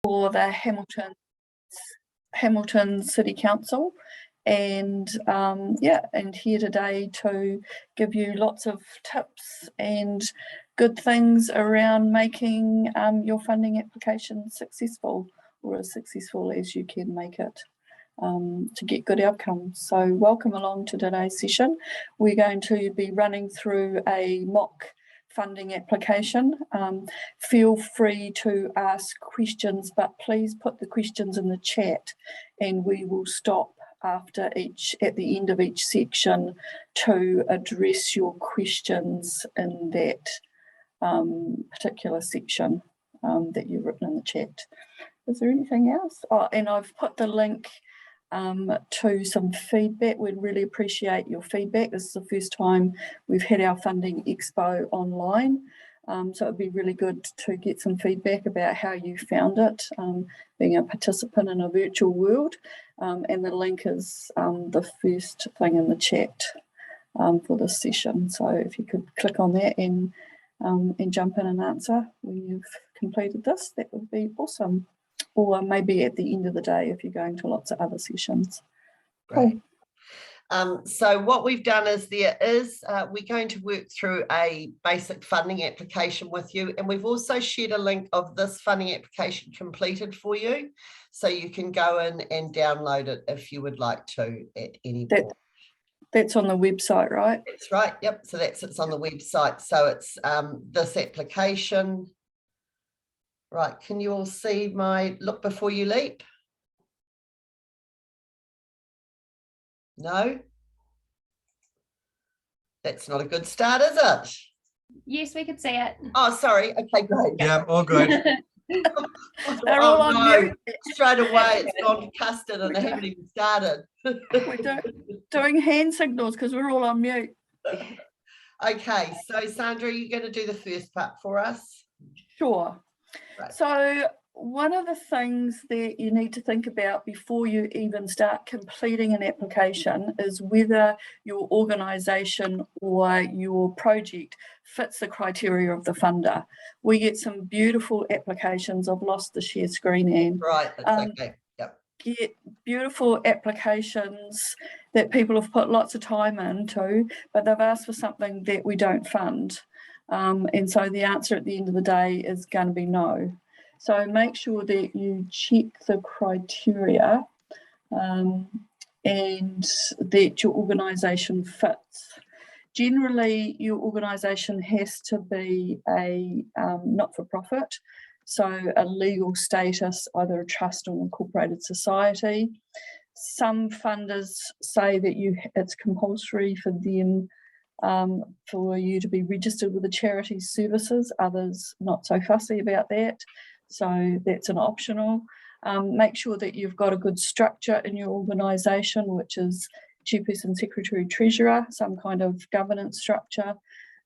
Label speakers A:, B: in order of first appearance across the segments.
A: for the Hamilton City Council, and and here today to give you lots of tips and good things around making your funding application successful, or as successful as you can make it, to get good outcomes. So welcome along to today's session. We're going to be running through a mock funding application. Feel free to ask questions, but please put the questions in the chat, and we will stop at the end of each section to address your questions in that particular section that you've written in the chat. Is there anything else? Oh, and I've put the link to some feedback. We'd really appreciate your feedback. This is the first time we've had our funding expo online, so it'd be really good to get some feedback about how you found it, being a participant in a virtual world, and the link is the first thing in the chat for this session. So if you could click on that and jump in and answer when you've completed this, that would be awesome. Or maybe at the end of the day if you're going to lots of other sessions.
B: Cool. So what we've done is we're going to work through a basic funding application with you, and we've also shared a link of this funding application completed for you, so you can go in and download it if you would like to at any point.
A: That's on the website, right?
B: That's right, yep. So it's on the website. So it's this application. Right, can you all see my look before you leap? No? That's not a good start, is it?
C: Yes, we could see it.
B: Oh, sorry. Okay, great.
D: Yeah, all good.
A: They're all on mute.
B: Straight away, it's gone to custard and they haven't even started.
A: We're doing hand signals because we're all on mute.
B: Okay, so Sandra, are you going to do the first part for us?
A: Sure.
B: Right.
A: So one of the things that you need to think about before you even start completing an application is whether your organisation or your project fits the criteria of the funder. We get some beautiful applications. I've lost the share screen, Anne.
B: Right, that's okay. Yep.
A: Get beautiful applications that people have put lots of time into, but they've asked for something that we don't fund. And so the answer at the end of the day is going to be no. So make sure that you check the criteria and that your organisation fits. Generally, your organisation has to be a not-for-profit, so a legal status, either a trust or an incorporated society. Some funders say that it's compulsory for them for you to be registered with the charity services, others not so fussy about that, so that's an optional. Make sure that you've got a good structure in your organisation, which is chairperson, secretary, treasurer, some kind of governance structure,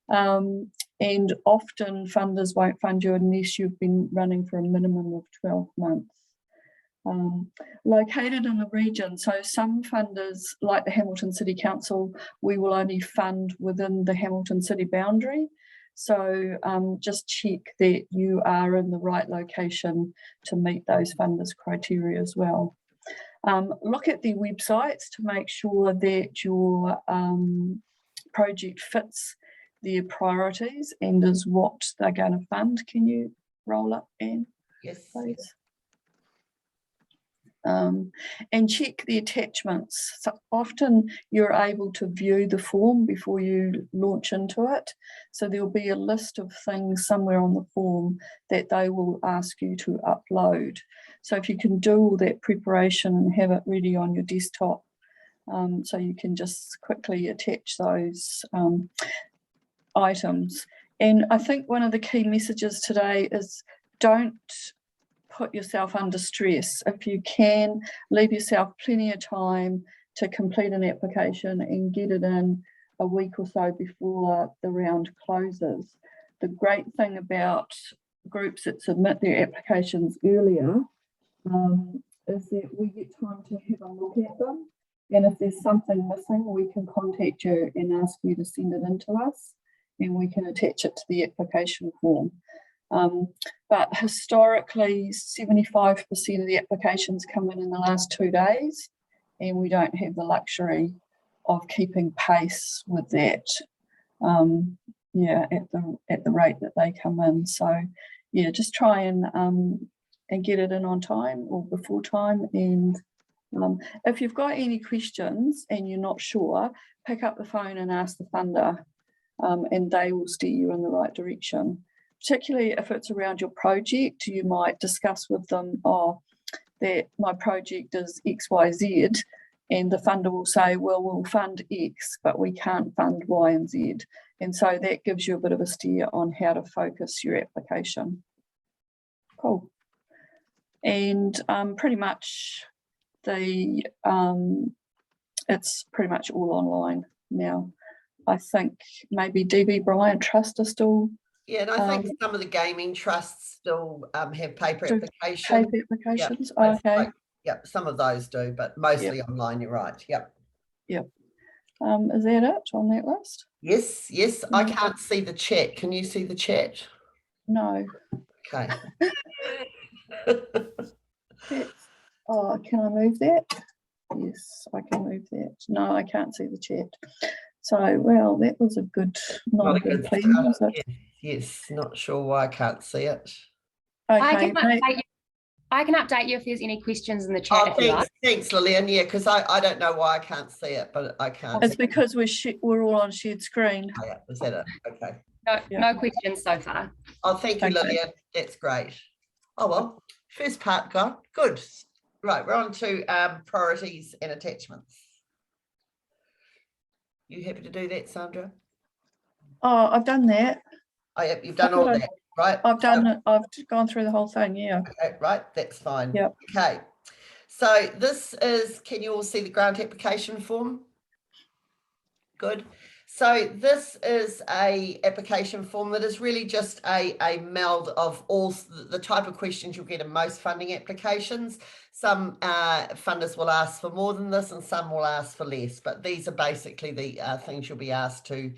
A: and often funders won't fund you unless you've been running for a minimum of 12 months. Located in the region, so some funders like the Hamilton City Council, we will only fund within the Hamilton City boundary, so just check that you are in the right location to meet those funders' criteria as well. Look at the websites to make sure that your project fits their priorities and is what they're going to fund. Can you roll up, Anne?
B: Yes,
A: please. And check the attachments. So often you're able to view the form before you launch into it. So there'll be a list of things somewhere on the form that they will ask you to upload. So if you can do all that preparation and have it ready on your desktop, so you can just quickly attach those items. And I think one of the key messages today is don't put yourself under stress. If you can, leave yourself plenty of time to complete an application and get it in a week or so before the round closes. The great thing about groups that submit their applications earlier is that we get time to have a look at them, and if there's something missing, we can contact you and ask you to send it in to us, and we can attach it to the application form. But historically, 75% of the applications come in the last 2 days, and we don't have the luxury of keeping pace with that. At the rate that they come in. So yeah, just try and get it in on time or before time. And if you've got any questions and you're not sure, pick up the phone and ask the funder, and they will steer you in the right direction. Particularly if it's around your project, you might discuss with them, that my project is XYZ, and the funder will say, well, we'll fund X, but we can't fund Y and Z. And so that gives you a bit of a steer on how to focus your application. Cool. And pretty much it's pretty much all online now. I think maybe DB Bryant Trust is still.
B: Yeah, and I think some of the gaming trusts still have paper applications.
A: Paper applications,
B: yep.
A: okay.
B: Yep, some of those do, but mostly online, you're right, yep.
A: Yep. Is that it on that list?
B: Yes, I can't see the chat. Can you see the chat?
A: No.
B: Okay.
A: Can I move that? Yes, I can move that. No, I can't see the chat. So, well, that was not a good thing, was it?
B: Yes, not sure why I can't see it.
A: Okay,
C: I can update you if there's any questions in the chat if you like.
B: Thanks, Lillian. Yeah, because I don't know why I can't see it, but I can't.
A: It's because we're all on shared screen.
B: Oh, yeah, is that it? Okay.
C: No questions so far.
B: Oh, thank you, Lillian. That's great. Oh, well, first part gone. Good. Right, we're on to priorities and attachments. You happy to do that, Sandra?
A: Oh, I've done that.
B: Oh, yeah, you've done all that, right?
A: I've done it. I've gone through the whole thing, yeah.
B: Okay, right, that's fine.
A: Yeah.
B: Okay. So this is, can you all see the grant application form? Good. So this is a application form that is really just a meld of all the type of questions you'll get in most funding applications. Some funders will ask for more than this and some will ask for less, but these are basically the things you'll be asked to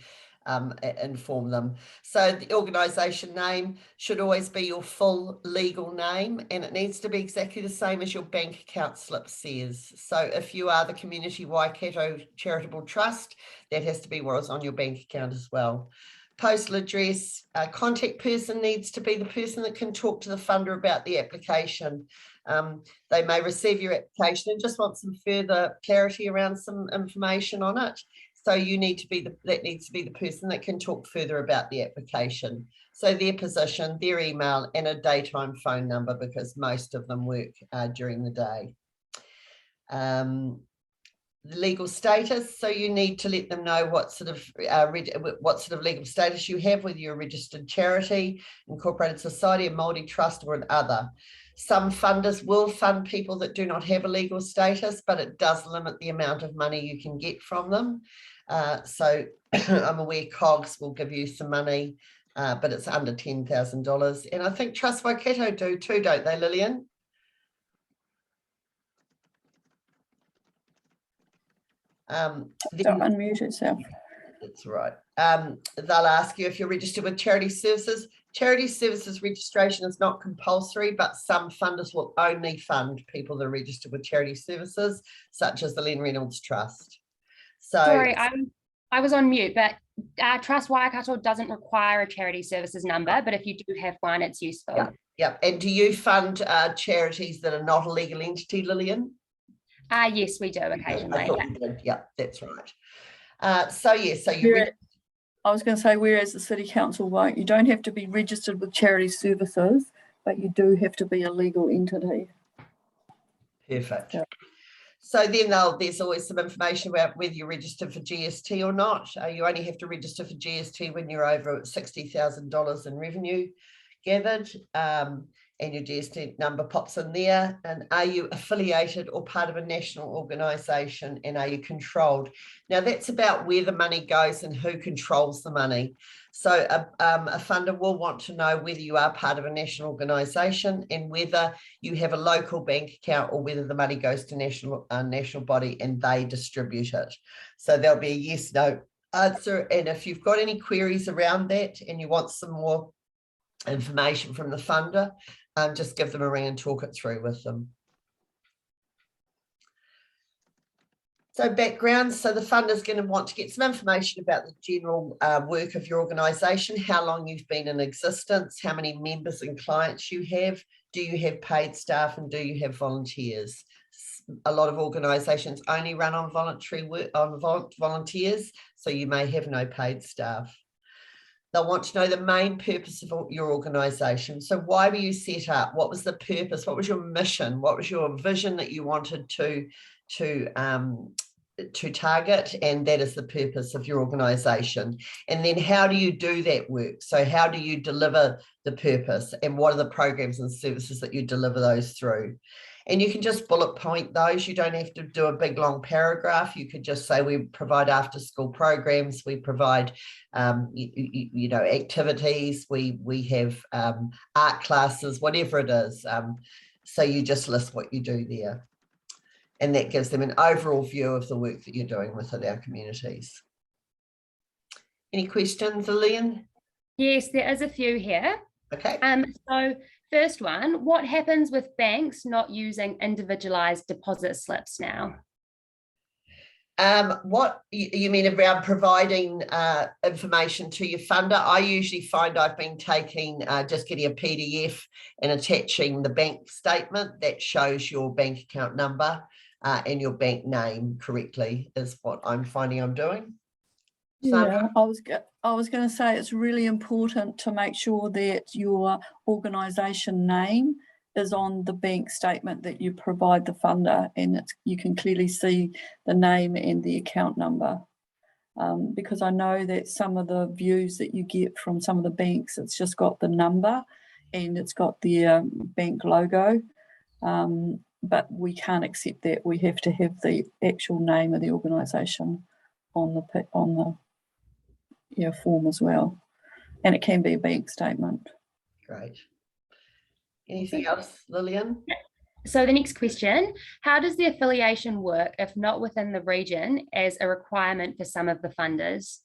B: inform them. So the organisation name should always be your full legal name, and it needs to be exactly the same as your bank account slip says. So if you are the Community Waikato Charitable Trust, that has to be what is on your bank account as well. Postal address, contact person needs to be the person that can talk to the funder about the application. They may receive your application and just want some further clarity around some information on it. So you need to be that needs to be the person that can talk further about the application. So their position, their email, and a daytime phone number, because most of them work during the day. The legal status. So you need to let them know what sort of legal status you have, whether you're a registered charity, incorporated society, a Māori trust, or an other. Some funders will fund people that do not have a legal status, but it does limit the amount of money you can get from them. So I'm aware COGS will give you some money, but it's under $10,000. And I think Trust Waikato do too, don't they, Lillian?
A: Don't unmute yourself.
B: That's right. They'll ask you if you're registered with Charity Services. Charity Services registration is not compulsory, but some funders will only fund people that are registered with Charity Services, such as the Len Reynolds Trust. So,
C: sorry, I was on mute, but Trust Waikato doesn't require a Charity Services number, but if you do have one, it's useful.
B: Yeah. And do you fund charities that are not a legal entity, Lillian?
C: Yes, we do occasionally.
B: Yeah, that's right. So you.
A: I was going to say, whereas the City Council won't, you don't have to be registered with Charity Services, but you do have to be a legal entity.
B: Perfect.
A: Yeah.
B: So then there's always some information about whether you're registered for GST or not. You only have to register for GST when you're over $60,000 in revenue gathered, and your GST number pops in there. And are you affiliated or part of a national organisation, and are you controlled? Now that's about where the money goes and who controls the money. So a funder will want to know whether you are part of a national organisation and whether you have a local bank account, or whether the money goes to national body and they distribute it. So there'll be a yes/no answer. And if you've got any queries around that and you want some more information from the funder, just give them a ring and talk it through with them. So background, so the funder's going to want to get some information about the general work of your organisation, how long you've been in existence, how many members and clients you have, do you have paid staff, and do you have volunteers? A lot of organisations only run on voluntary work, on volunteers, so you may have no paid staff. They'll want to know the main purpose of your organisation. So why were you set up? What was the purpose? What was your mission? What was your vision that you wanted to target? And that is the purpose of your organisation. And then how do you do that work? So how do you deliver the purpose? And what are the programs and services that you deliver those through? And you can just bullet point those. You don't have to do a big long paragraph. You could just say we provide after school programs, we provide you know, activities, we have art classes, whatever it is. So you just list what you do there. And that gives them an overall view of the work that you're doing within our communities. Any questions, Lillian?
C: Yes, there is a few here.
B: Okay.
C: So first one, what happens with banks not using individualized deposit slips now?
B: What you mean around providing information to your funder? I usually find I've been taking, just getting a PDF and attaching the bank statement that shows your bank account number and your bank name correctly is what I'm finding I'm doing.
A: Yeah, I was going to say it's really important to make sure that your organisation name is on the bank statement that you provide the funder, and you can clearly see the name and the account number. Because I know that some of the views that you get from some of the banks, it's just got the number and it's got the bank logo. But we can't accept that. We have to have the actual name of the organisation on the form as well, and it can be a bank statement.
B: Great. Anything else, Lillian?
C: So the next question, how does the affiliation work if not within the region as a requirement for some of the funders?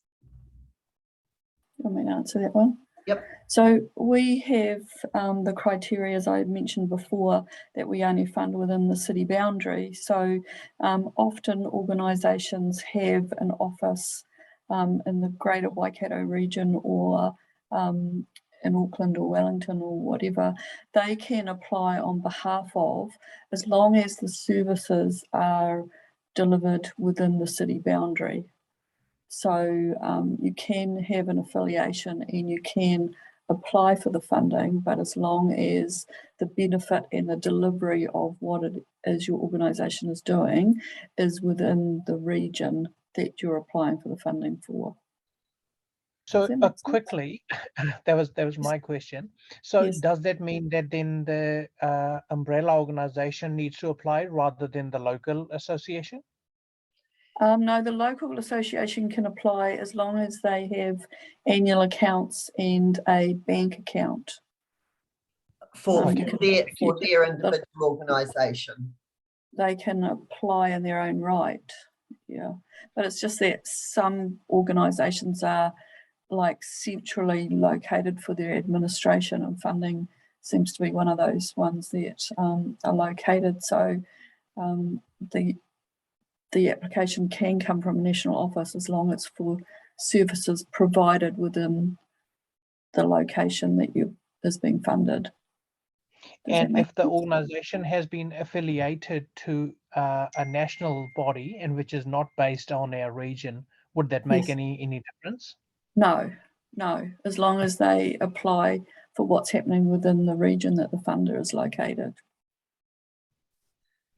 A: You want me to answer that one?
B: Yep.
A: So we have the criteria, as I mentioned before, that we only fund within the city boundary. So often organisations have an office in the greater Waikato region or in Auckland or Wellington or whatever. They can apply on behalf of, as long as the services are delivered within the city boundary. So you can have an affiliation and you can apply for the funding, but as long as the benefit and the delivery of what it is your organisation is doing is within the region that you're applying for the funding for.
D: So quickly, that was my question. So
A: Yes.
D: Does that mean that then the umbrella organisation needs to apply rather than the local association?
A: No, the local association can apply as long as they have annual accounts and a bank account.
B: For their individual organisation.
A: They can apply in their own right, yeah. But it's just that some organisations are like centrally located for their administration, and funding seems to be one of those ones that are located. So the application can come from a national office as long as for services provided within the location that is being funded.
D: And if the organisation has been affiliated to a national body and which is not based on our region, would that make any difference?
A: No, as long as they apply for what's happening within the region that the funder is located.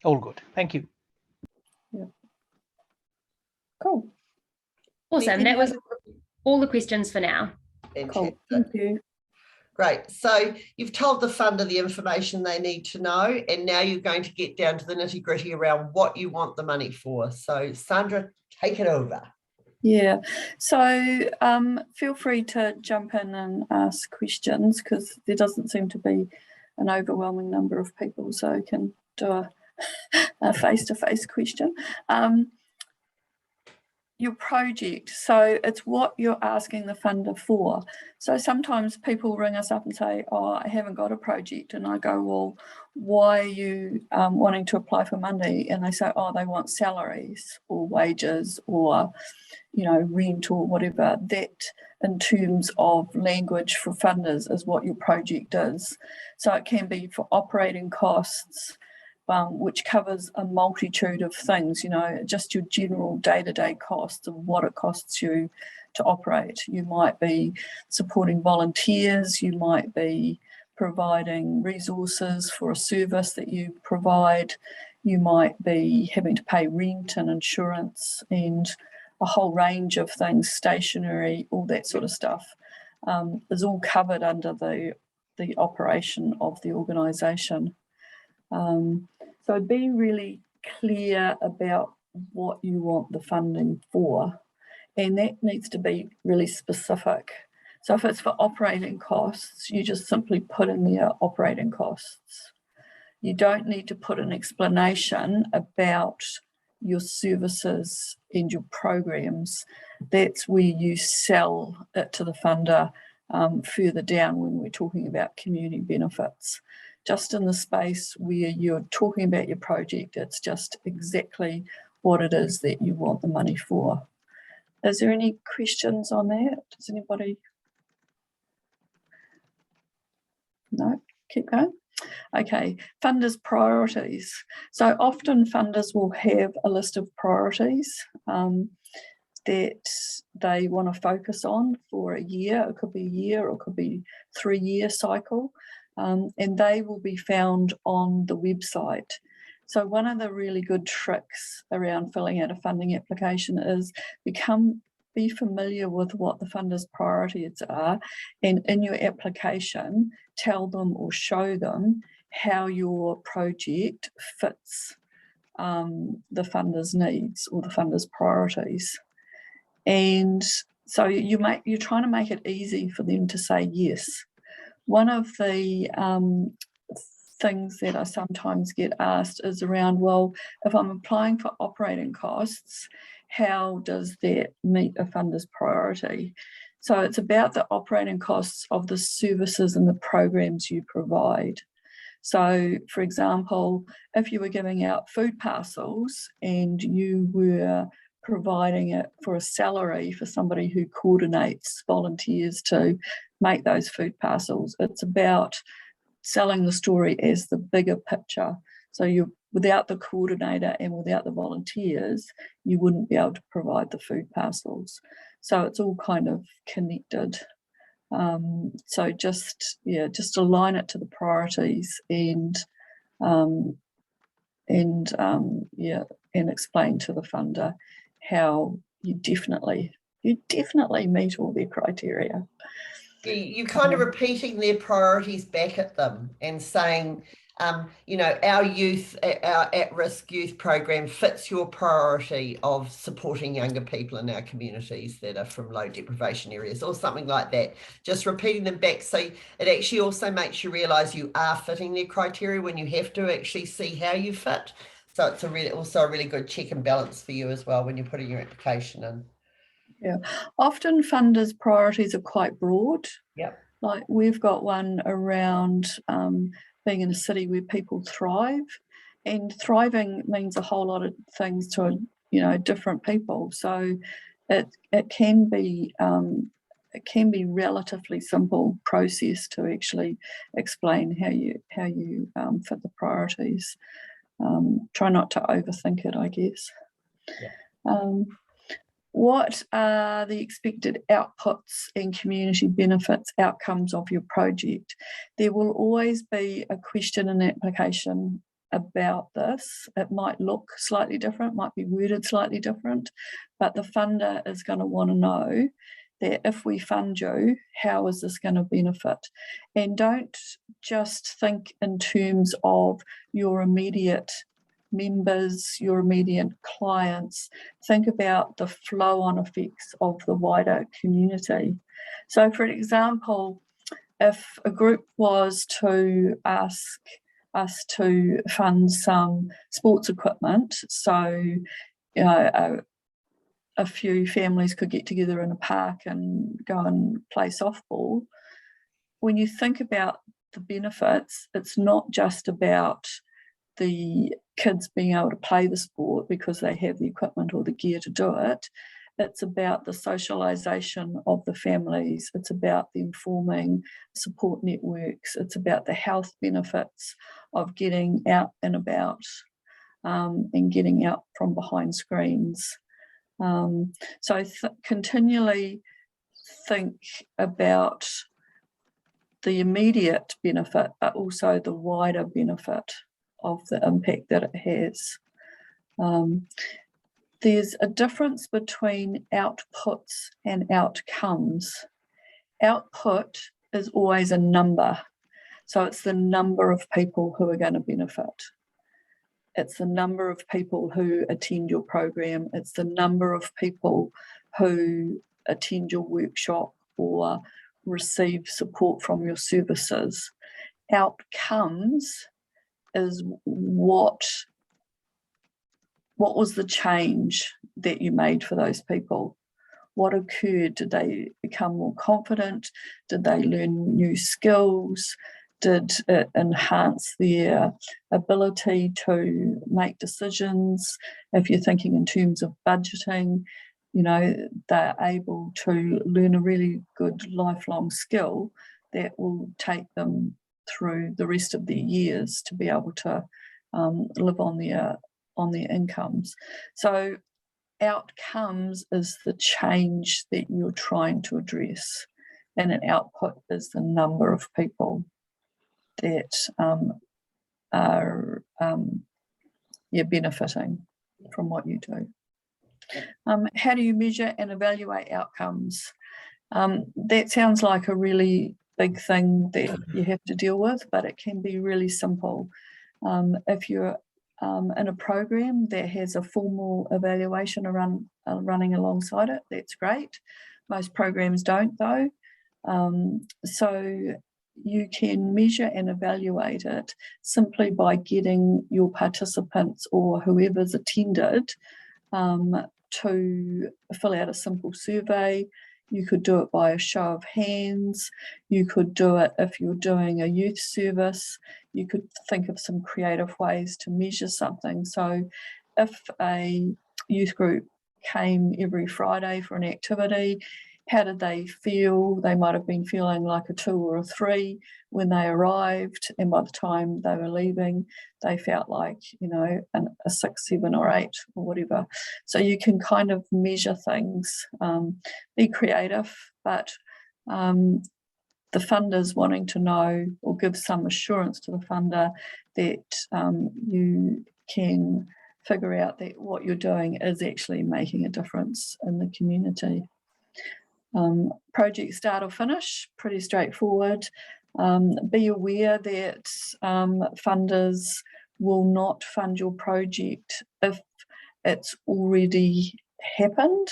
D: All good. Thank you.
A: Yeah. Cool.
C: Awesome. That was all the questions for now.
A: Cool. Thank you.
B: Great. So you've told the funder the information they need to know, and now you're going to get down to the nitty-gritty around what you want the money for. So Sandra, take it over.
A: Yeah, so feel free to jump in and ask questions, because there doesn't seem to be an overwhelming number of people, so you can do a face-to-face question. your project. So it's what you're asking the funder for. So sometimes people ring us up and say, oh, I haven't got a project. And I go, well, why are you wanting to apply for money? And they say, oh, they want salaries or wages or, you know, rent or whatever. That in terms of language for funders is what your project is. So it can be for operating costs, which covers a multitude of things, you know, just your general day-to-day costs of what it costs you to operate. You might be supporting volunteers, you might be providing resources for a service that you provide, you might be having to pay rent and insurance and a whole range of things, stationery, all that sort of stuff, is all covered under the operation of the organisation. So be really clear about what you want the funding for, and that needs to be really specific. So if it's for operating costs, you just simply put in there operating costs. You don't need to put an explanation about your services and your programs. That's where you sell it to the funder further down when we're talking about community benefits. Just in the space where you're talking about your project, it's just exactly what it is that you want the money for. Is there any questions on that? Does anybody? No, keep going. Okay, funders' priorities. So often funders will have a list of priorities that they want to focus on for a year. It could be a year or it could be 3-year cycle. And they will be found on the website. So one of the really good tricks around filling out a funding application is be familiar with what the funder's priorities are, and in your application, tell them or show them how your project fits the funder's needs or the funder's priorities. And so you're trying to make it easy for them to say yes. One of the things that I sometimes get asked is around, well, if I'm applying for operating costs, how does that meet a funder's priority? So it's about the operating costs of the services and the programs you provide. So, for example, if you were giving out food parcels and you were providing it for a salary for somebody who coordinates volunteers to make those food parcels, it's about selling the story as the bigger picture. So without the coordinator and without the volunteers, you wouldn't be able to provide the food parcels. So it's all kind of connected. So just align it to the priorities and explain to the funder how you definitely meet all their criteria.
B: You kind of repeating their priorities back at them and saying, you know, our at-risk youth program fits your priority of supporting younger people in our communities that are from low deprivation areas or something like that. Just repeating them back. So it actually also makes you realise you are fitting their criteria when you have to actually see how you fit. So it's also a really good check and balance for you as well when you're putting your application in.
A: Yeah, often funders' priorities are quite broad.
B: Yep.
A: Like we've got one around being in a city where people thrive, and thriving means a whole lot of things to different people. So it can be relatively simple process to actually explain how you fit the priorities. Try not to overthink it, I guess.
B: Yeah.
A: What are the expected outputs and community benefits outcomes of your project? There will always be a question in the application about this. It might look slightly different, might be worded slightly different, but the funder is going to want to know that if we fund you, how is this going to benefit? And don't just think in terms of your immediate members, your immediate clients. Think about the flow-on effects of the wider community. So, for example, if a group was to ask us to fund some sports equipment, so a few families could get together in a park and go and play softball. When you think about the benefits, it's not just about the kids being able to play the sport because they have the equipment or the gear to do it. It's about the socialisation of the families. It's about the informing support networks. It's about the health benefits of getting out and about and getting out from behind screens. So continually think about the immediate benefit, but also the wider benefit of the impact that it has. There's a difference between outputs and outcomes. Output is always a number. So it's the number of people who are going to benefit. It's the number of people who attend your program. It's the number of people who attend your workshop or receive support from your services. Outcomes is what was the change that you made for those people? What occurred? Did they become more confident? Did they learn new skills? Did it enhance their ability to make decisions? If you're thinking in terms of budgeting, you know, they're able to learn a really good lifelong skill that will take them through the rest of their years to be able to live on their incomes. So outcomes is the change that you're trying to address, and an output is the number of people that are benefiting from what you do. How do you measure and evaluate outcomes? That sounds like a really big thing that you have to deal with, but it can be really simple. If you're in a program that has a formal evaluation running alongside it, that's great. Most programs don't, though. So you can measure and evaluate it simply by getting your participants or whoever's attended to fill out a simple survey. You could do it by a show of hands. You could do it if you're doing a youth service. You could think of some creative ways to measure something. So if a youth group came every Friday for an activity, how did they feel? They might have been feeling like a 2 or a 3 when they arrived, and by the time they were leaving, they felt like, you know, a 6, 7 or 8 or whatever. So you can kind of measure things, be creative, but the funder's wanting to know or give some assurance to the funder that you can figure out that what you're doing is actually making a difference in the community. Project start or finish, pretty straightforward. Be aware that funders will not fund your project if it's already happened.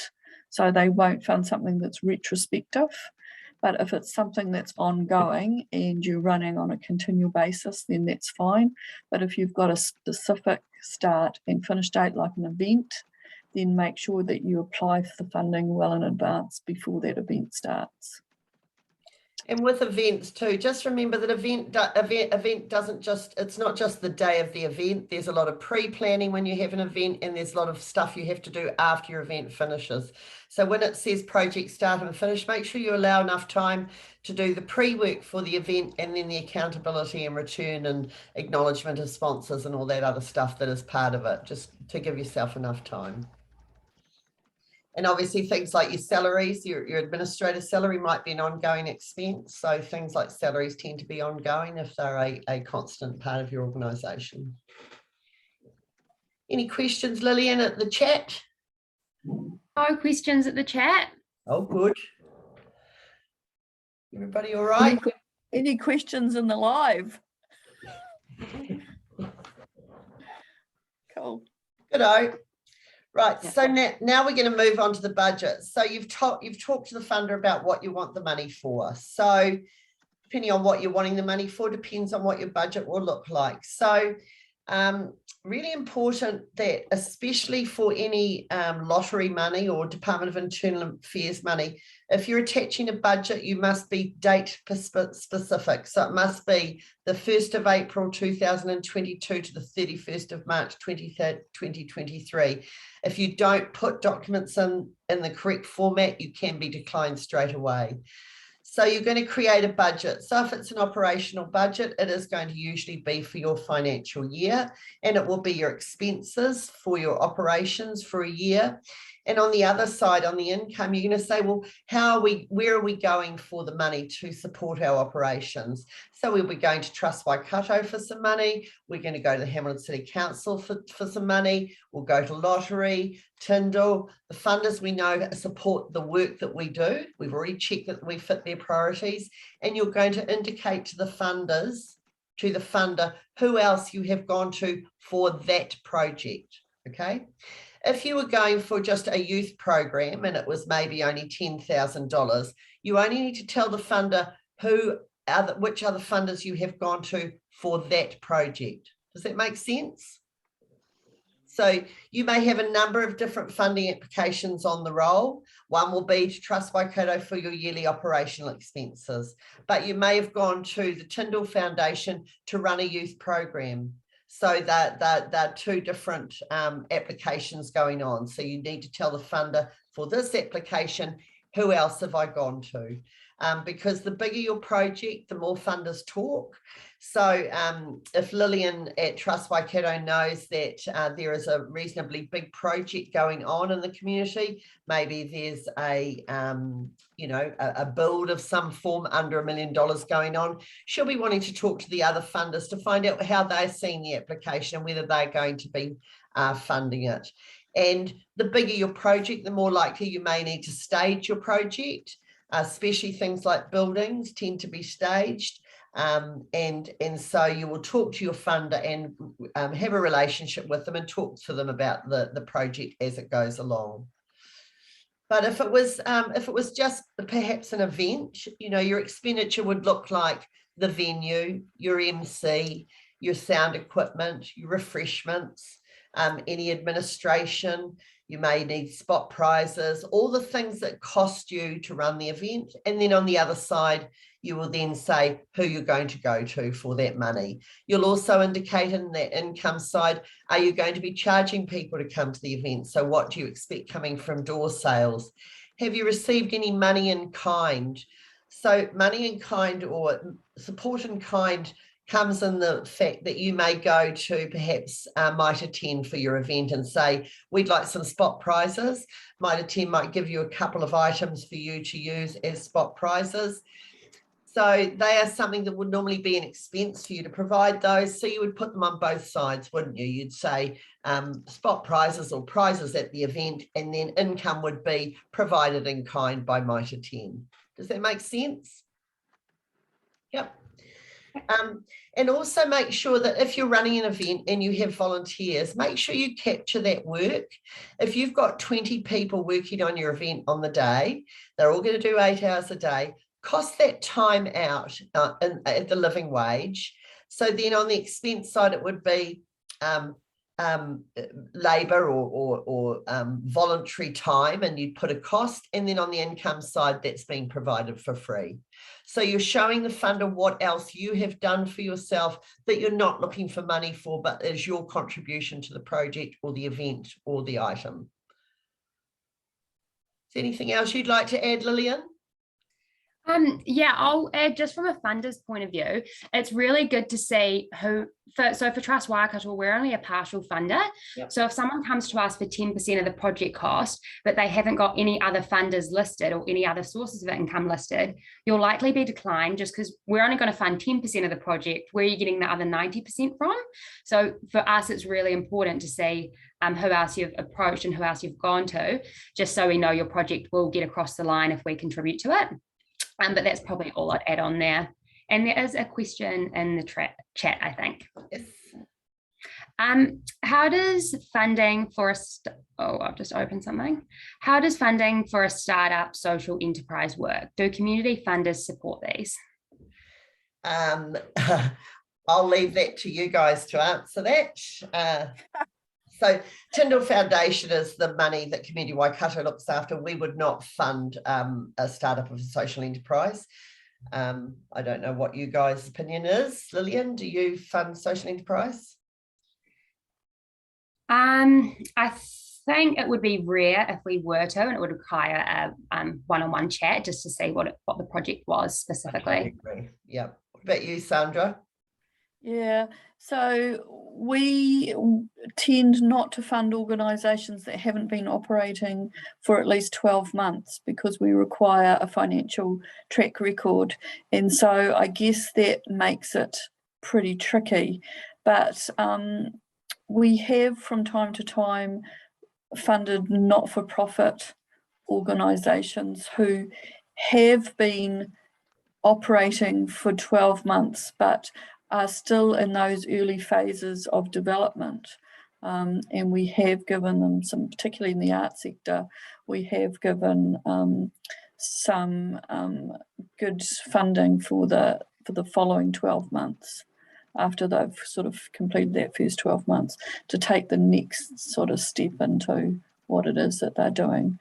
A: So they won't fund something that's retrospective. But if it's something that's ongoing and you're running on a continual basis, then that's fine. But if you've got a specific start and finish date, like an event, then make sure that you apply for the funding well in advance before that event starts.
B: And with events too, just remember that event doesn't just, it's not just the day of the event. There's a lot of pre-planning when you have an event, and there's a lot of stuff you have to do after your event finishes. So when it says project start and finish, make sure you allow enough time to do the pre-work for the event, and then the accountability and return and acknowledgement of sponsors and all that other stuff that is part of it, just to give yourself enough time. And obviously things like your salaries, your administrator salary might be an ongoing expense. So things like salaries tend to be ongoing if they're a constant part of your organisation. Any questions, Lillian, at the chat?
C: No questions at the chat.
B: Oh, good. Everybody all right?
A: Any questions in the live? Cool.
B: Good-o. Right,
A: Yeah.
B: so now we're going to move on to the budget. So you've talked to the funder about what you want the money for. So depending on what you're wanting the money for, depends on what your budget will look like. So Really important that, especially for any lottery money or Department of Internal Affairs money, if you're attaching a budget, you must be date specific. So it must be the 1st of April 2022 to the 31st of March 2023. If you don't put documents in the correct format, you can be declined straight away. So you're going to create a budget. So if it's an operational budget, it is going to usually be for your financial year, and it will be your expenses for your operations for a year. And on the other side, on the income, you're going to say, well, where are we going for the money to support our operations? So we'll be going to Trust Waikato for some money. We're going to go to the Hamilton City Council for some money. We'll go to Lottery, Tyndall. The funders we know support the work that we do. We've already checked that we fit their priorities. And you're going to indicate to the funders, to the funder, who else you have gone to for that project, okay? If you were going for just a youth program and it was maybe only $10,000, you only need to tell the funder which other funders you have gone to for that project. Does that make sense? So you may have a number of different funding applications on the roll. One will be to Trust Waikato for your yearly operational expenses, but you may have gone to the Tyndall Foundation to run a youth program. So that are two different applications going on. So you need to tell the funder for this application, who else have I gone to? Because the bigger your project, the more funders talk. So if Lillian at Trust Waikato knows that there is a reasonably big project going on in the community, maybe there's a build of some form under $1 million going on, she'll be wanting to talk to the other funders to find out how they're seeing the application and whether they're going to be funding it. And the bigger your project, the more likely you may need to stage your project, especially things like buildings tend to be staged. And so you will talk to your funder and have a relationship with them and talk to them about the project as it goes along. But if it was just perhaps an event, your expenditure would look like the venue, your MC, your sound equipment, your refreshments, any administration. You may need spot prizes, all the things that cost you to run the event. And then on the other side, you will then say who you're going to go to for that money. You'll also indicate in that income side, are you going to be charging people to come to the event? So what do you expect coming from door sales? Have you received any money in kind? So money in kind or support in kind comes in the fact that you may go to perhaps Mitre 10 for your event and say, we'd like some spot prizes. Mitre 10 might give you a couple of items for you to use as spot prizes. So they are something that would normally be an expense for you to provide those. So you would put them on both sides, wouldn't you? You'd say spot prizes or prizes at the event, and then income would be provided in kind by Mitre 10. Does that make sense? Yep. And also make sure that if you're running an event and you have volunteers, make sure you capture that work. If you've got 20 people working on your event on the day, they're all going to do 8 hours a day, cost that time out at the living wage. So then on the expense side, it would be labour or voluntary time, and you'd put a cost, and then on the income side, that's being provided for free. So you're showing the funder what else you have done for yourself that you're not looking for money for, but is your contribution to the project or the event or the item. Is there anything else you'd like to add, Lillian?
C: Yeah, I'll add, just from a funder's point of view, it's really good to see so for Trust Waikato, we're only a partial funder. Yep. So if someone comes to us for 10% of the project cost, but they haven't got any other funders listed or any other sources of income listed, you'll likely be declined just because we're only going to fund 10% of the project. Where are you getting the other 90% from? So for us, it's really important to see who else you've approached and who else you've gone to, just so we know your project will get across the line if we contribute to it. But that's probably all I'd add on there. And there is a question in the chat, I think.
B: Yes.
C: How does funding for I've just opened something. How does funding for a startup social enterprise work? Do community funders support these?
B: I'll leave that to you guys to answer that. So Tyndall Foundation is the money that Community Waikato looks after. We would not fund a startup of a social enterprise. I don't know what you guys' opinion is. Lillian, do you fund social enterprise?
C: I think it would be rare if we were to, and it would require a one-on-one chat just to see what the project was specifically.
B: Yeah. What about you, Sandra?
A: Yeah, so we tend not to fund organisations that haven't been operating for at least 12 months because we require a financial track record. And so I guess that makes it pretty tricky. But we have from time to time funded not-for-profit organisations who have been operating for 12 months but are still in those early phases of development. And we have given them some, particularly in the art sector, we have given some good funding for the following 12 months after they've sort of completed that first 12 months to take the next sort of step into what it is that they're doing.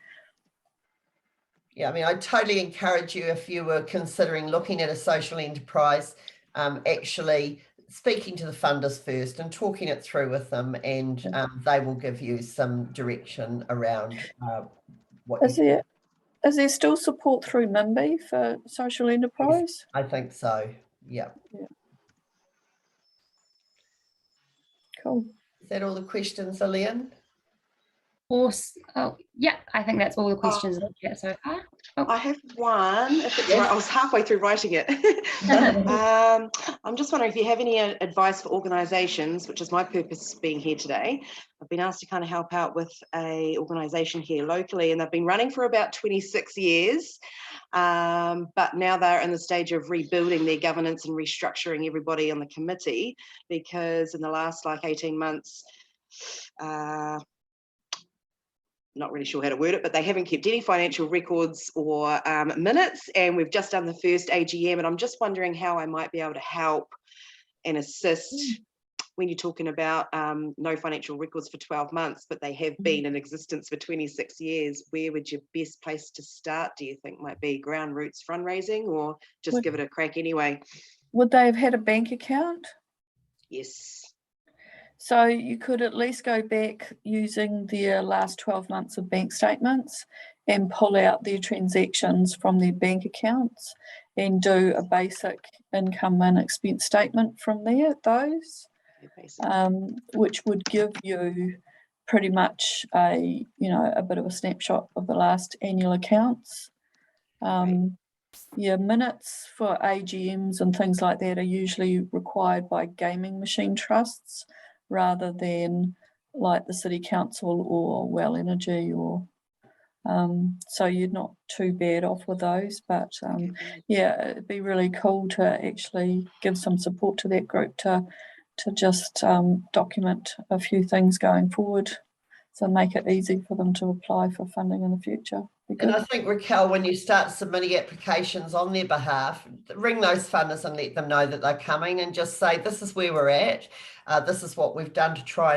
B: Yeah, I mean, I totally encourage you, if you were considering looking at a social enterprise, actually speaking to the funders first and talking it through with them, and they will give you some direction around what
A: Is there still support through MIMBY for social enterprise?
B: Yes, I think so. Yeah.
A: Cool.
B: Is that all the questions, Lillian?
C: Oh, yeah, I think that's all the questions in the chat so far.
E: I have one, if it's right. I was halfway through writing it. I'm just wondering if you have any advice for organisations, which is my purpose being here today. I've been asked to kind of help out with a organisation here locally, and they've been running for about 26 years. But now they're in the stage of rebuilding their governance and restructuring everybody on the committee, because in the last 18 months, not really sure how to word it, but they haven't kept any financial records or minutes, and we've just done the first AGM, and I'm just wondering how I might be able to help and assist when you're talking about no financial records for 12 months, but they have been in existence for 26 years. Where would your best place to start, do you think, might be? Ground roots fundraising, or just give it a crack anyway?
A: Would they have had a bank account?
E: Yes.
A: So you could at least go back using their last 12 months of bank statements and pull out their transactions from their bank accounts and do a basic income and expense statement from there, which would give you pretty much a bit of a snapshot of the last annual accounts. Yeah, minutes for AGMs and things like that are usually required by gaming machine trusts rather than like the City Council or Well Energy, or so you're not too bad off with those. But yeah, it'd be really cool to actually give some support to that group to just document a few things going forward, so make it easy for them to apply for funding in the future.
B: And I think, Raquel, when you start submitting applications on their behalf, ring those funders and let them know that they're coming, and just say, this is where we're at. This is what we've done to try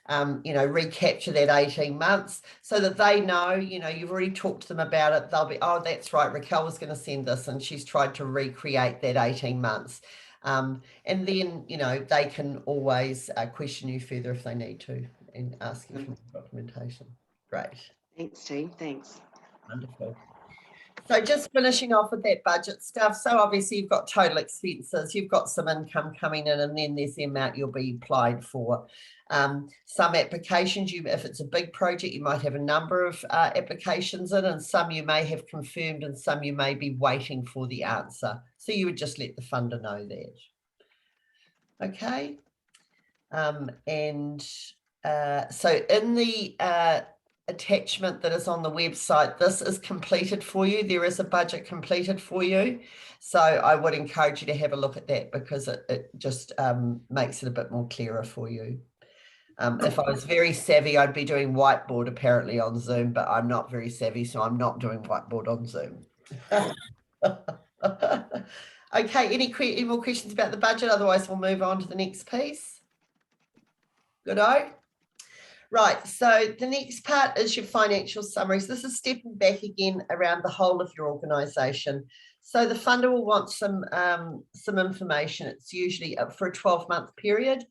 B: and, recapture that 18 months, so that they know, you've already talked to them about it. They'll be, oh, that's right, Raquel was going to send this and she's tried to recreate that 18 months. And then, they can always question you further if they need to and ask you for documentation. Great.
E: Thanks, team. Thanks.
B: Wonderful. So just finishing off with that budget stuff. So obviously you've got total expenses, you've got some income coming in, and then there's the amount you'll be applied for. Some applications, if it's a big project, you might have a number of applications in, and some you may have confirmed and some you may be waiting for the answer. So you would just let the funder know that. Okay. So in the attachment that is on the website, this is completed for you. There is a budget completed for you. So I would encourage you to have a look at that, because it just makes it a bit more clearer for you. If I was very savvy, I'd be doing whiteboard apparently on Zoom, but I'm not very savvy, so I'm not doing whiteboard on Zoom. Okay, any more questions about the budget? Otherwise, we'll move on to the next piece. Good-o. Right, so the next part is your financial summaries. This is stepping back again around the whole of your organisation. So the funder will want some information. It's usually up for a 12-month period.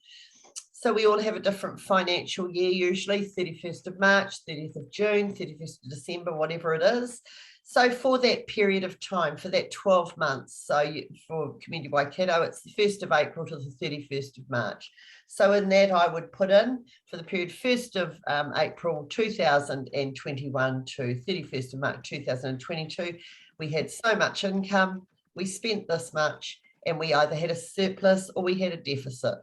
B: So we all have a different financial year, usually 31st of March, 30th of June, 31st of December, whatever it is. So for that period of time, for that 12 months, so for Community Waikato, it's the 1st of April to the 31st of March. So in that, I would put in for the period 1st of April 2021 to 31st of March 2022, we had so much income, we spent this much, and we either had a surplus or we had a deficit.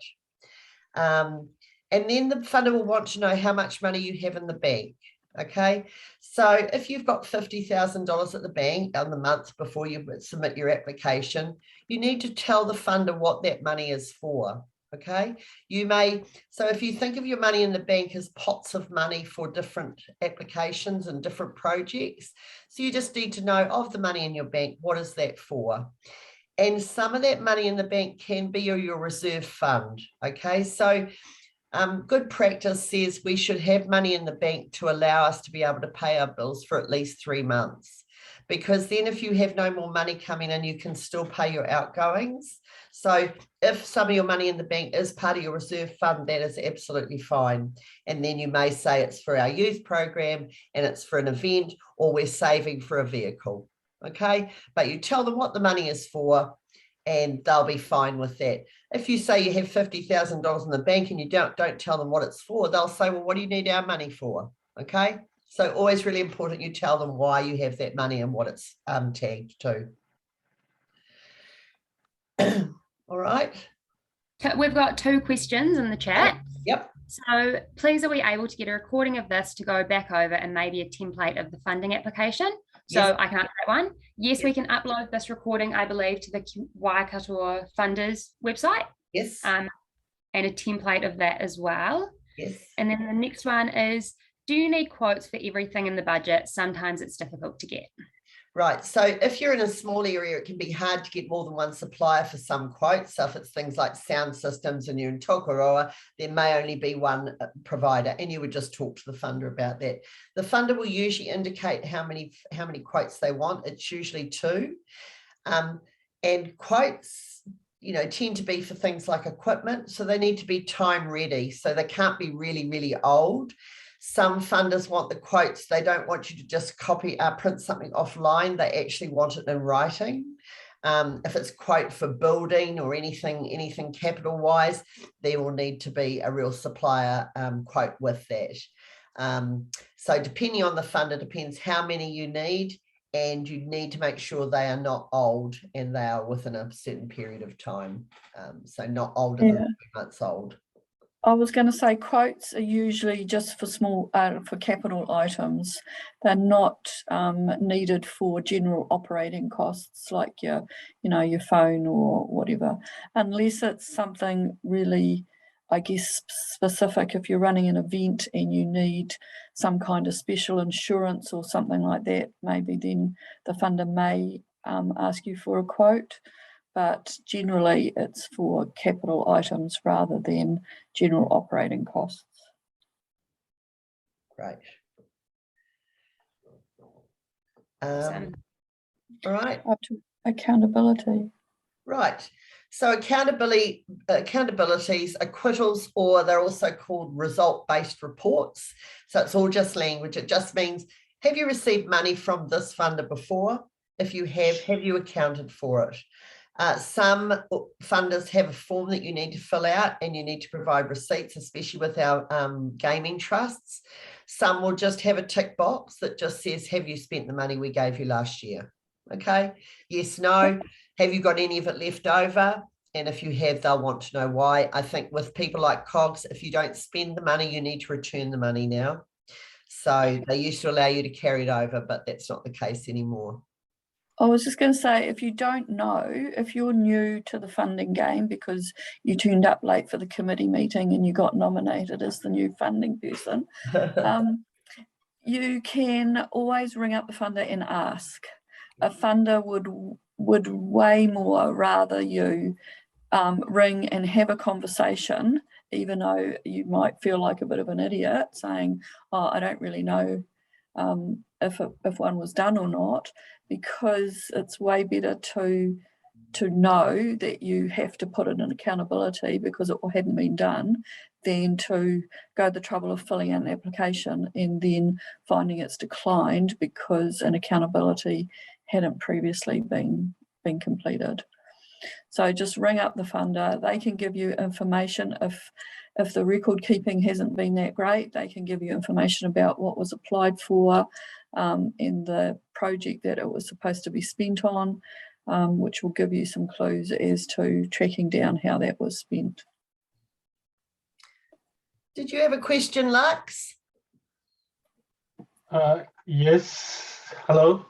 B: And then the funder will want to know how much money you have in the bank. Okay, so if you've got $50,000 at the bank on the month before you submit your application, you need to tell the funder what that money is for. Okay, so if you think of your money in the bank as pots of money for different applications and different projects, so you just need to know of the money in your bank, what is that for? And some of that money in the bank can be your reserve fund. Okay, so good practice says we should have money in the bank to allow us to be able to pay our bills for at least 3 months, because then if you have no more money coming in, you can still pay your outgoings. So if some of your money in the bank is part of your reserve fund, that is absolutely fine. And then you may say it's for our youth program and it's for an event, or we're saving for a vehicle. Okay, but you tell them what the money is for and they'll be fine with that. If you say you have $50,000 in the bank and you don't tell them what it's for, they'll say, well, what do you need our money for? Okay, so always really important you tell them why you have that money and what it's tagged to. All right.
C: We've got 2 questions in the chat.
B: Yep.
C: So please, are we able to get a recording of this to go back over and maybe a template of the funding application? So yes. I can answer that one. Yes, we can upload this recording, I believe, to the Waikato Funders website.
B: Yes.
C: And a template of that as well.
B: Yes.
C: And then the next one is, do you need quotes for everything in the budget? Sometimes it's difficult to get.
B: Right, so if you're in a small area, it can be hard to get more than one supplier for some quotes. So if it's things like sound systems and you're in Tokoroa, there may only be one provider, and you would just talk to the funder about that. The funder will usually indicate how many quotes they want. It's usually 2. And quotes, tend to be for things like equipment. So they need to be time ready. So they can't be really, really old. Some funders want the quotes. They don't want you to just print something offline. They actually want it in writing. If it's quote for building or anything capital wise, there will need to be a real supplier quote with that. So depending on the funder, depends how many you need, and you need to make sure they are not old and they are within a certain period of time. So not older than 3 months old.
A: I was going to say quotes are usually just for for capital items. They're not needed for general operating costs like your phone or whatever, unless it's something really, I guess, specific. If you're running an event and you need some kind of special insurance or something like that, maybe then the funder may ask you for a quote. But generally it's for capital items rather than general operating costs.
B: Great. All right.
A: Up to accountability.
B: Right. So accountabilities, acquittals, or they're also called result-based reports. So it's all just language. It just means, have you received money from this funder before? If you have you accounted for it? Some funders have a form that you need to fill out and you need to provide receipts, especially with our gaming trusts. Some will just have a tick box that just says, have you spent the money we gave you last year? Okay, yes, no. Have you got any of it left over? And if you have, they'll want to know why. I think with people like COGS, if you don't spend the money, you need to return the money now. So they used to allow you to carry it over, but that's not the case anymore.
A: I was just going to say, if you don't know, if you're new to the funding game because you turned up late for the committee meeting and you got nominated as the new funding person, you can always ring up the funder and ask. A funder would way more rather you ring and have a conversation, even though you might feel like a bit of an idiot saying, oh, I don't really know if one was done or not, because it's way better to know that you have to put it in accountability because it hadn't been done, than to go the trouble of filling out an application and then finding it's declined because an accountability hadn't previously been completed. So just ring up the funder. They can give you information if the record keeping hasn't been that great. They can give you information about what was applied for in the project that it was supposed to be spent on, which will give you some clues as to tracking down how that was spent.
B: Did you have a question, Lux?
F: Yes. Hello.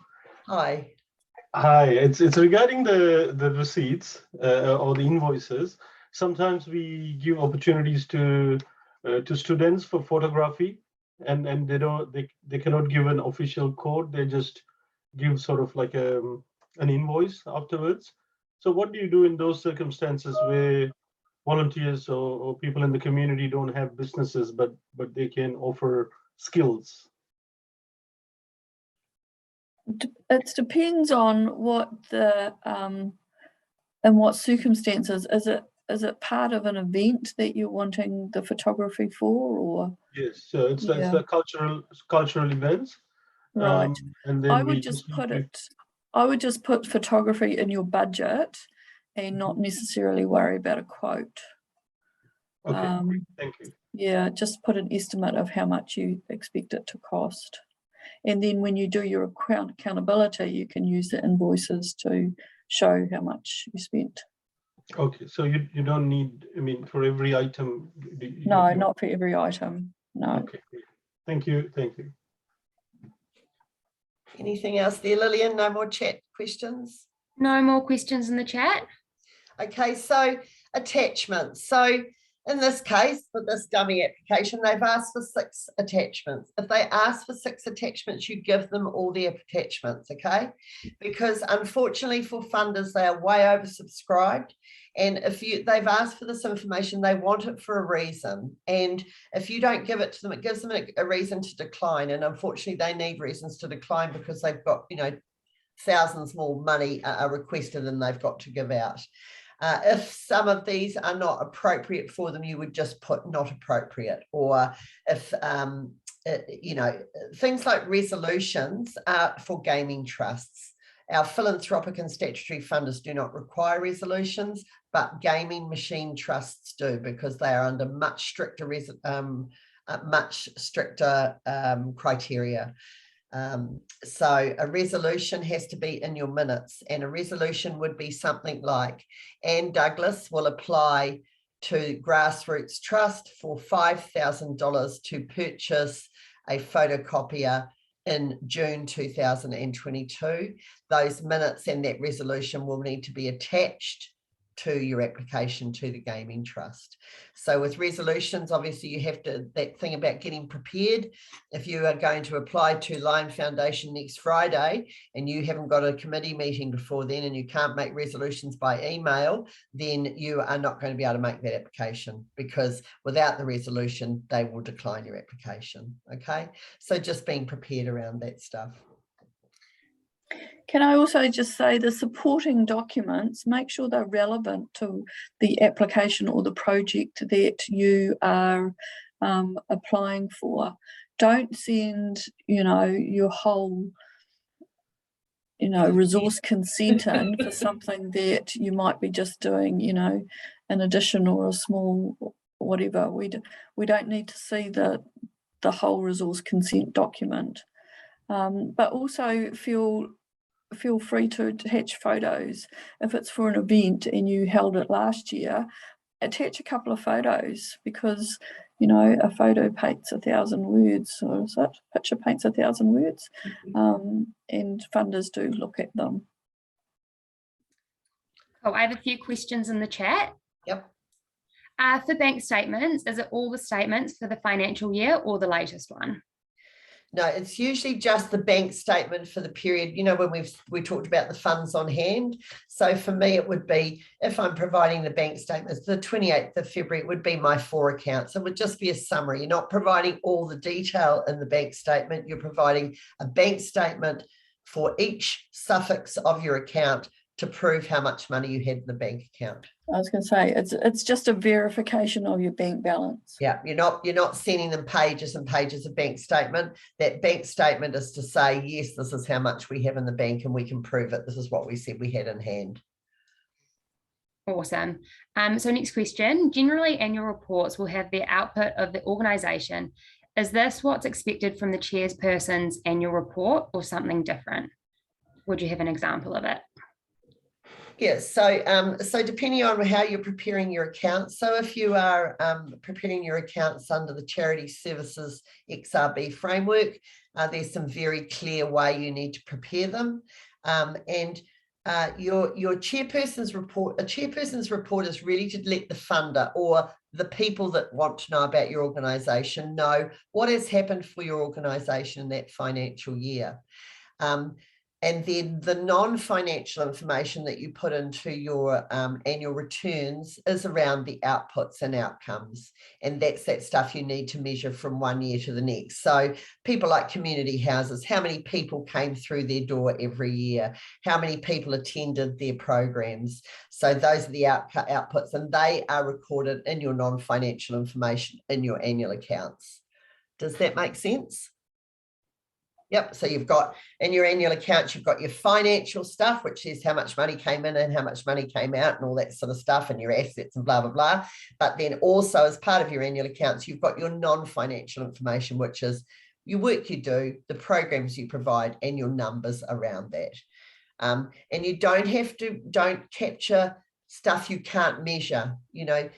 B: Hi.
F: Hi. It's regarding the receipts or the invoices. Sometimes we give opportunities to students for photography, and they cannot give an official code. They just give sort of like an invoice afterwards. So what do you do in those circumstances where volunteers or people in the community don't have businesses, but they can offer skills?
A: It depends on what the and what circumstances. Is it part of an event that you're wanting the photography for, or?
F: Yes, so it's the cultural events,
A: right?
F: And then
A: I would just put photography in your budget and not necessarily worry about a quote.
F: Okay, thank you.
A: Yeah, just put an estimate of how much you expect it to cost. And then when you do your accountability, you can use the invoices to show how much you spent.
F: Okay, so you don't need, I mean, for every item?
A: No, not for every item, no.
F: Okay, thank you.
B: Anything else there, Lillian? No more chat questions?
C: No more questions in the chat.
B: Okay, so attachments. So in this case, for this dummy application, they've asked for 6 attachments. If they ask for 6 attachments, you give them all the attachments, okay? Because unfortunately for funders, they are way oversubscribed. And if they've asked for this information, they want it for a reason. And if you don't give it to them, it gives them a reason to decline. And unfortunately, they need reasons to decline because they've got, thousands more money are requested than they've got to give out. If some of these are not appropriate for them, you would just put not appropriate. Or if, things like resolutions are for gaming trusts. Our philanthropic and statutory funders do not require resolutions, but gaming machine trusts do, because they are under much stricter criteria. So a resolution has to be in your minutes, and a resolution would be something like, Anne Douglas will apply to Grassroots Trust for $5,000 to purchase a photocopier in June 2022. Those minutes and that resolution will need to be attached to your application to the gaming trust. So with resolutions, obviously you have to, that thing about getting prepared. If you are going to apply to Lion Foundation next Friday and you haven't got a committee meeting before then and you can't make resolutions by email, then you are not going to be able to make that application, because without the resolution, they will decline your application. Okay, so just being prepared around that stuff.
A: Can I also just say the supporting documents, make sure they're relevant to the application or the project that you are applying for. Don't send, your whole, resource consent in for something that you might be just doing, an addition or a small whatever. We don't need to see the whole resource consent document. But also feel free to attach photos. If it's for an event and you held it last year, attach a couple of photos, because a photo paints 1,000 words, or is it? Picture paints 1,000 words, and funders do look at them.
C: Oh, I have a few questions in the chat.
B: Yep.
C: For bank statements, is it all the statements for the financial year or the latest one?
B: No, it's usually just the bank statement for the period, you know, when we talked about the funds on hand. So for me, it would be, if I'm providing the bank statements, the 28th of February, it would be my 4 accounts. It would just be a summary. You're not providing all the detail in the bank statement. You're providing a bank statement for each suffix of your account to prove how much money you had in the bank account.
A: I was going to say it's just a verification of your bank balance.
B: Yeah, you're not sending them pages and pages of bank statement. That bank statement is to say, yes, this is how much we have in the bank and we can prove it. This is what we said we had in hand.
C: Awesome. So next question. Generally, annual reports will have the output of the organisation. Is this what's expected from the chairperson's annual report or something different? Would you have an example of it?
B: Yes, so depending on how you're preparing your accounts, so if you are preparing your accounts under the Charity Services XRB framework, there's some very clear way you need to prepare them. Your chairperson's report, a chairperson's report is really to let the funder or the people that want to know about your organisation know what has happened for your organisation in that financial year. And then the non-financial information that you put into your annual returns is around the outputs and outcomes. And that's that stuff you need to measure from one year to the next. So people like community houses, how many people came through their door every year? How many people attended their programs? So those are the outputs, and they are recorded in your non-financial information in your annual accounts. Does that make sense? Yep, so you've got in your annual accounts, you've got your financial stuff, which is how much money came in and how much money came out and all that sort of stuff, and your assets and blah, blah, blah. But then also as part of your annual accounts, you've got your non-financial information, which is your work you do, the programs you provide, and your numbers around that. And you don't capture stuff you can't measure, you know.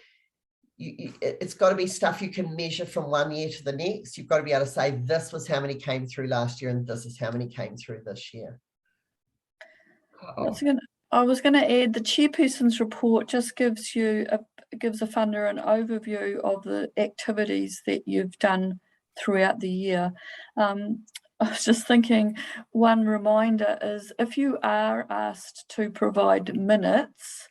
B: It's got to be stuff you can measure from one year to the next. You've got to be able to say, this was how many came through last year and this is how many came through this year.
A: I was going to add the chairperson's report just gives a funder an overview of the activities that you've done throughout the year. I was just thinking, one reminder is if you are asked to provide minutes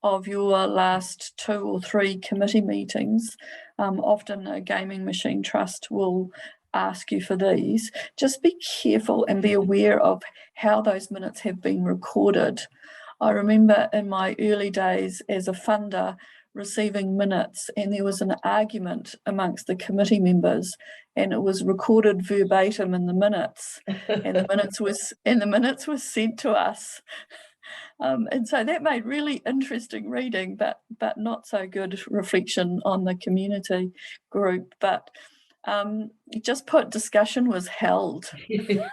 A: of your last 2 or 3 committee meetings, often a gaming machine trust will ask you for these. Just be careful and be aware of how those minutes have been recorded. I remember in my early days as a funder receiving minutes, and there was an argument amongst the committee members, and it was recorded verbatim in the minutes, and the minutes were sent to us. And so that made really interesting reading, but not so good reflection on the community group. But just put discussion was held. You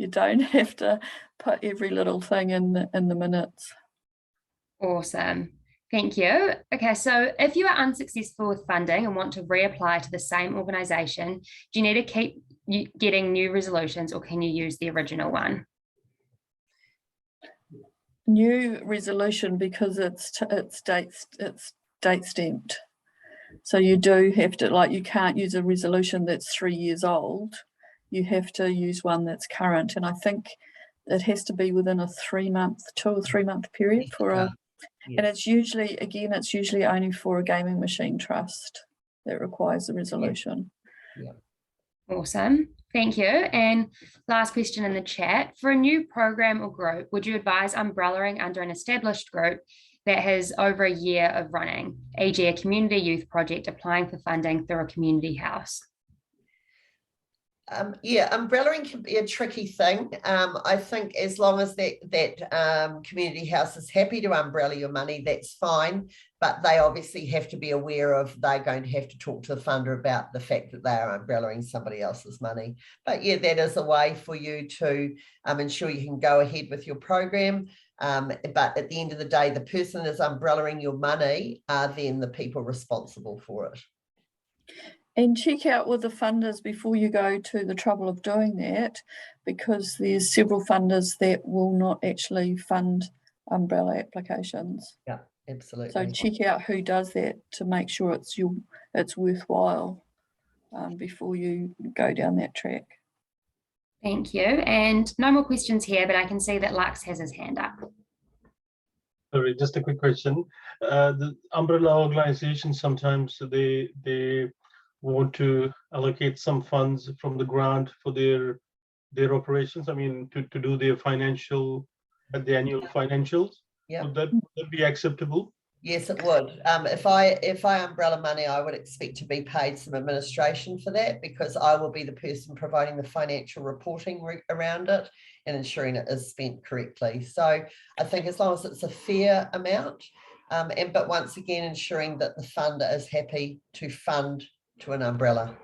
A: don't have to put every little thing in the minutes.
C: Awesome. Thank you. Okay, so if you are unsuccessful with funding and want to reapply to the same organisation, do you need to keep getting new resolutions, or can you use the original one?
A: New resolution, because it's date stamped, so you do have to, like, you can't use a resolution that's 3 years old. You have to use one that's current, and I think it has to be within a 2 or 3 month period for a. Yes. And it's usually only for a gaming machine trust that requires a resolution.
B: Yeah.
C: Awesome. Thank you. And last question in the chat. For a new program or group, would you advise umbrellaing under an established group that has over a year of running, e.g. a community youth project applying for funding through a community house?
B: Yeah, umbrellaing can be a tricky thing. I think as long as that community house is happy to umbrella your money, that's fine. But they obviously have to be aware of, they're going to have to talk to the funder about the fact that they are umbrellaing somebody else's money. But yeah, that is a way for you to ensure you can go ahead with your program. But at the end of the day, the person that is umbrellaing your money are then the people responsible for it.
A: And check out with the funders before you go to the trouble of doing that, because there's several funders that will not actually fund umbrella applications.
B: Yeah, absolutely.
A: So check out who does that to make sure it's worthwhile. before you go down that track.
C: Thank you. And no more questions here, but I can see that Lux has his hand up.
F: Sorry, just a quick question. The umbrella organizations, sometimes they want to allocate some funds from the grant for their operations. I mean, to do their financial, the annual financials.
B: Yeah.
F: Would that be acceptable?
B: Yes, it would. If I umbrella money, I would expect to be paid some administration for that, because I will be the person providing the financial reporting around it and ensuring it is spent correctly. So I think as long as it's a fair amount, but once again, ensuring that the funder is happy to fund to an umbrella.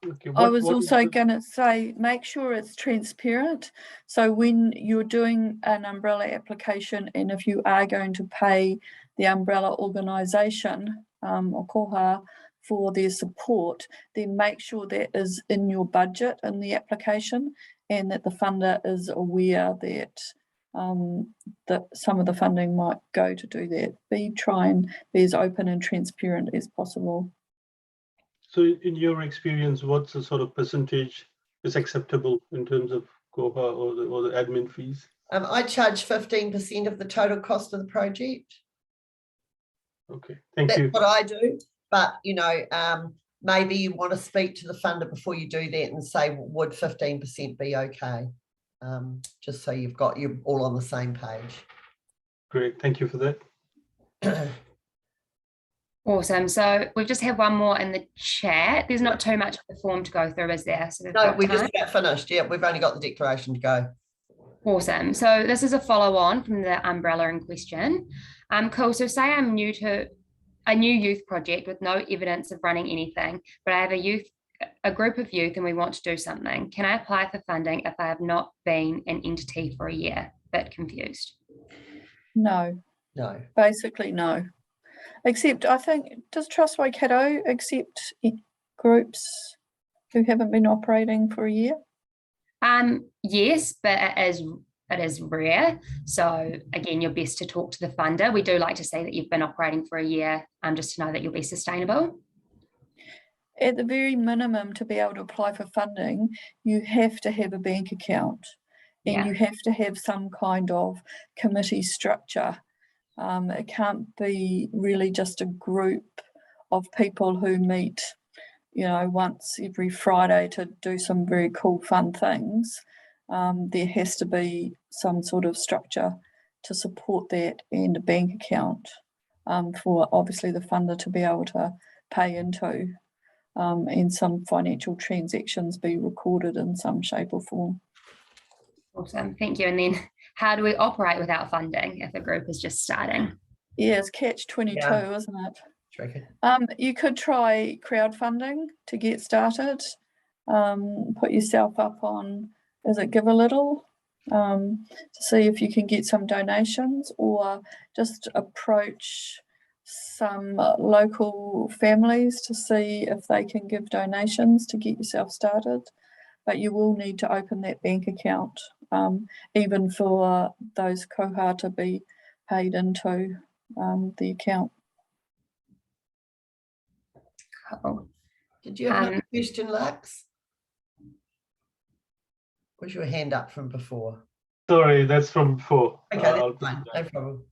F: Okay,
A: I was also going to say, make sure it's transparent. So when you're doing an umbrella application, and if you are going to pay the umbrella organisation or koha for their support, then make sure that is in your budget in the application, and that the funder is aware that that some of the funding might go to do that. Try and be as open and transparent as possible.
F: So in your experience, what's the sort of percentage is acceptable in terms of koha or the admin fees?
B: I charge 15% of the total cost of the project.
F: Okay, thank you.
B: That's what I do. But, you know, maybe you want to speak to the funder before you do that and say, would 15% be okay? Just so you're all on the same page.
F: Great, thank you for that.
C: Awesome. So we've just had one more in the chat. There's not too much of the form to go through, is there? So
B: no, we're just about finished. Yeah, we've only got the declaration to go.
C: Awesome. So this is a follow on from the umbrella in question. Cool. So say I'm new to a new youth project with no evidence of running anything, but I have a group of youth and we want to do something. Can I apply for funding if I have not been an entity for a year? Bit confused.
A: No.
B: No.
A: Basically, no. Except, I think, does Trust Waikato accept groups who haven't been operating for a year?
C: Yes, but it is rare. So again, you're best to talk to the funder. We do like to say that you've been operating for a year, just to know that you'll be sustainable.
A: At the very minimum, to be able to apply for funding, you have to have a bank account, and you have to have some kind of committee structure. It can't be really just a group of people who meet, you know, once every Friday to do some very cool, fun things. There has to be some sort of structure to support that, and a bank account for obviously the funder to be able to pay into, and some financial transactions be recorded in some shape or form.
C: Awesome, thank you. And then how do we operate without funding if a group is just starting?
A: Yeah, it's catch-22, isn't it?
B: Tricky.
A: You could try crowdfunding to get started. Put yourself up on, is it Give a Little, to see if you can get some donations, or just approach some local families to see if they can give donations to get yourself started. But you will need to open that bank account, even for those koha to be paid into the account.
C: Cool.
B: Did you have another question, Lux? Was your hand up from before?
F: Sorry, that's from before.
B: Okay, that's fine. No problem.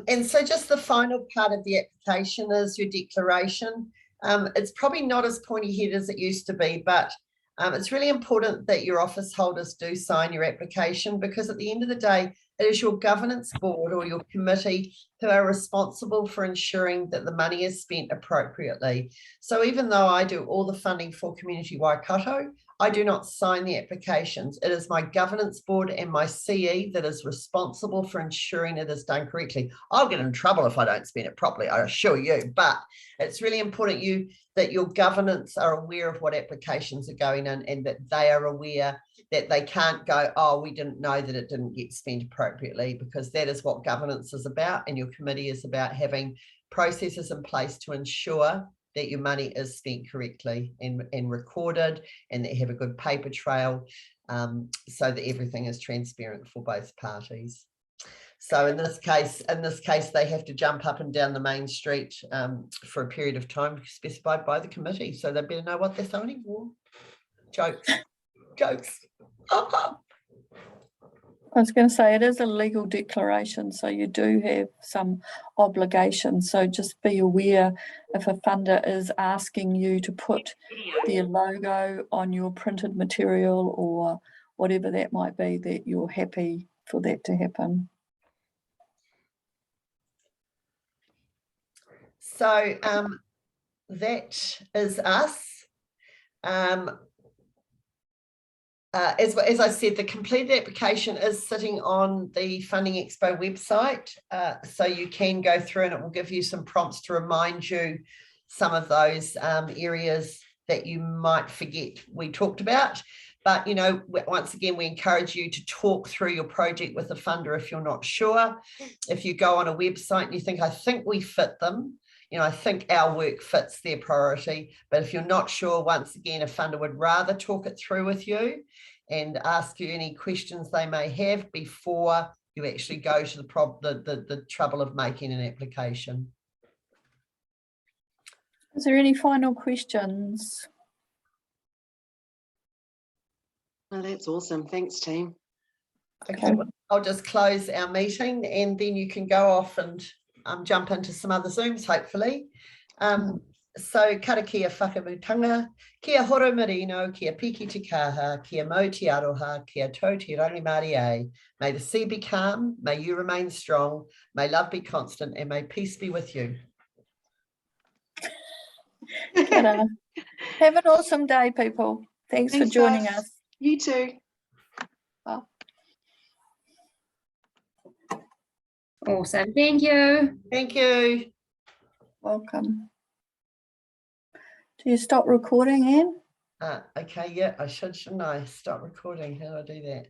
B: And so just the final part of the application is your declaration. It's probably not as pointy-headed as it used to be, but it's really important that your office holders do sign your application, because at the end of the day, it is your governance board or your committee who are responsible for ensuring that the money is spent appropriately. So even though I do all the funding for Community Waikato, I do not sign the applications. It is my governance board and my CE that is responsible for ensuring it is done correctly. I'll get in trouble if I don't spend it properly, I assure you, but it's really important that your governance are aware of what applications are going in, and that they are aware that they can't go, oh, we didn't know that it didn't get spent appropriately, because that is what governance is about, and your committee is about having processes in place to ensure that your money is spent correctly and recorded, and that you have a good paper trail, so that everything is transparent for both parties. So in this case, they have to jump up and down the main street for a period of time specified by the committee. So they better know what they're signing for. Jokes.
A: I was going to say it is a legal declaration, so you do have some obligations. So just be aware if a funder is asking you to put their logo on your printed material or whatever that might be, that you're happy for that to happen.
B: So that is us. As I said, the completed application is sitting on the Funding Expo website, so you can go through and it will give you some prompts to remind you some of those areas that you might forget we talked about. But, you know, once again, we encourage you to talk through your project with a funder if you're not sure. If you go on a website and you think, I think we fit them, you know, I think our work fits their priority. But if you're not sure, once again, a funder would rather talk it through with you and ask you any questions they may have before you actually go to the trouble of making an application.
A: Is there any final questions?
E: Oh, that's awesome. Thanks, team.
B: Okay, well, I'll just close our meeting and then you can go off and jump into some other Zooms, hopefully. So, kara kia whakamutanga, kia horo marino, kia piki te kaha, kia mo te aroha, kia tau te rangimari e. May the sea be calm, may you remain strong, may love be constant, and may peace be with you.
A: Have an awesome day, people. Thanks for joining us.
E: You too.
C: Awesome. Thank you.
B: Thank you.
A: Welcome. Do you stop recording, Anne?
B: Okay, yeah, I should, shouldn't I? Stop recording. How do I do that?